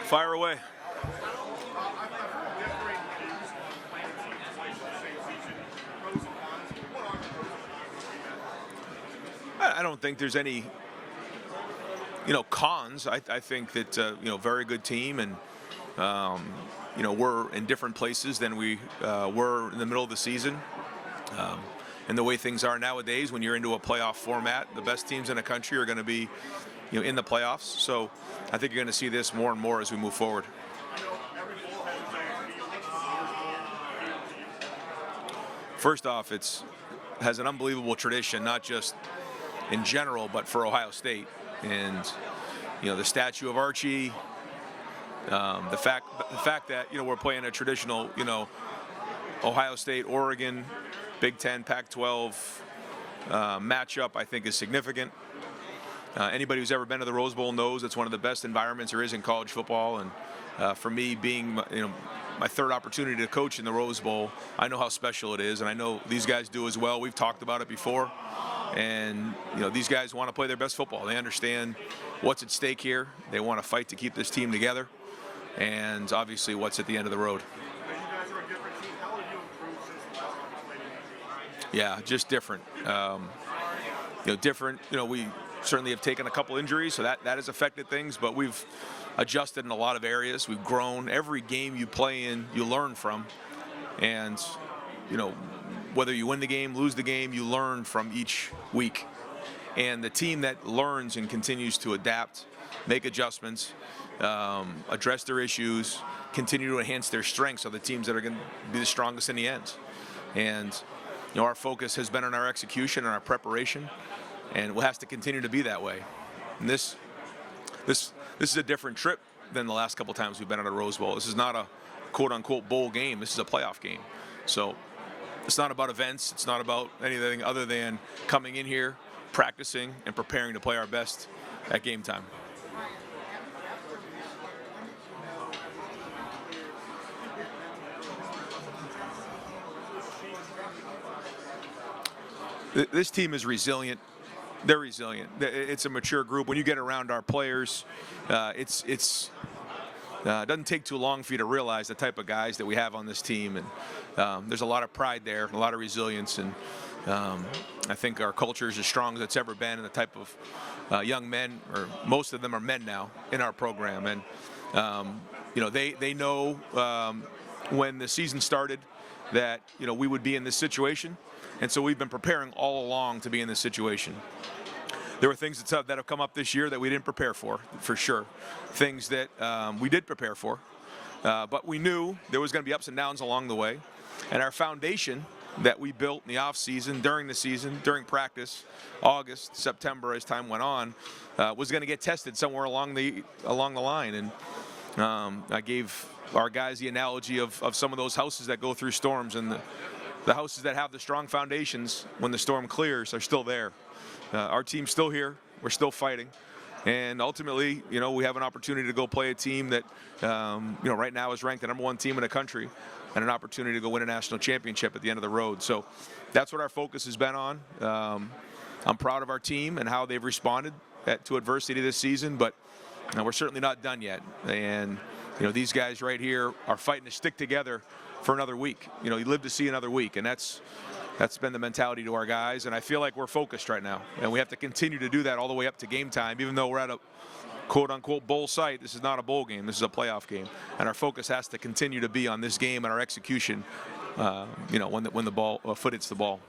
Fire away. I don't think there's any, cons. I think that, very good team, and, we're in different places than we were in the middle of the season. And the way things are nowadays, when you're into a playoff format, the best teams in the country are going to be, in the playoffs. So I think you're going to see this more and more as we move forward. First off, has an unbelievable tradition, not just in general, but for Ohio State. And, the statue of Archie, the fact that, we're playing a traditional, Ohio State, Oregon, Big Ten, Pac-12 matchup, I think is significant. Anybody who's ever been to the Rose Bowl knows it's one of the best environments there is in college football. And for me, being my third opportunity to coach in the Rose Bowl, I know how special it is, and I know these guys do as well. We've talked about it before, and these guys want to play their best football. They understand what's at stake here. They want to fight to keep this team together, and obviously what's at the end of the road. Yeah, just different. Different. We certainly have taken a couple injuries, so that has affected things, but we've adjusted in a lot of areas. We've grown. Every game you play in, you learn from. And, whether you win the game, lose the game, you learn from each week. And the team that learns and continues to adapt, make adjustments, address their issues, continue to enhance their strengths are the teams that are going to be the strongest in the end. And, our focus has been on our execution and our preparation, and it has to continue to be that way. And this is a different trip than the last couple times we've been at a Rose Bowl. This is not a quote-unquote bowl game. This is a playoff game. So it's not about events. It's not about anything other than coming in here, practicing, and preparing to play our best at game time. This team is resilient. They're resilient. It's a mature group. When you get around our players, it doesn't take too long for you to realize the type of guys that we have on this team. And there's a lot of pride there, a lot of resilience. And I think our culture is as strong as it's ever been. And the type of young men, or most of them are men now, in our program. And, they know when the season started that, we would be in this situation. And so we've been preparing all along to be in this situation. There were things that have come up this year that we didn't prepare for sure. Things that we did prepare for, but we knew there was going to be ups and downs along the way. And our foundation that we built in the off season, during the season, during practice, August, September, as time went on, was going to get tested somewhere along the line. And I gave our guys the analogy of some of those houses that go through storms, and the houses that have the strong foundations, when the storm clears, are still there. Our team's still here. We're still fighting. And ultimately, we have an opportunity to go play a team that, right now is ranked the #1 team in the country, and an opportunity to go win a national championship at the end of the road. So that's what our focus has been on. I'm proud of our team and how they've responded to adversity this season, but we're certainly not done yet. And, these guys right here are fighting to stick together for another week. You live to see another week, and that's been the mentality to our guys, and I feel like we're focused right now, and we have to continue to do that all the way up to game time. Even though we're at a quote-unquote bowl site, this is not a bowl game, this is a playoff game, and our focus has to continue to be on this game and our execution, when the foot hits the ball.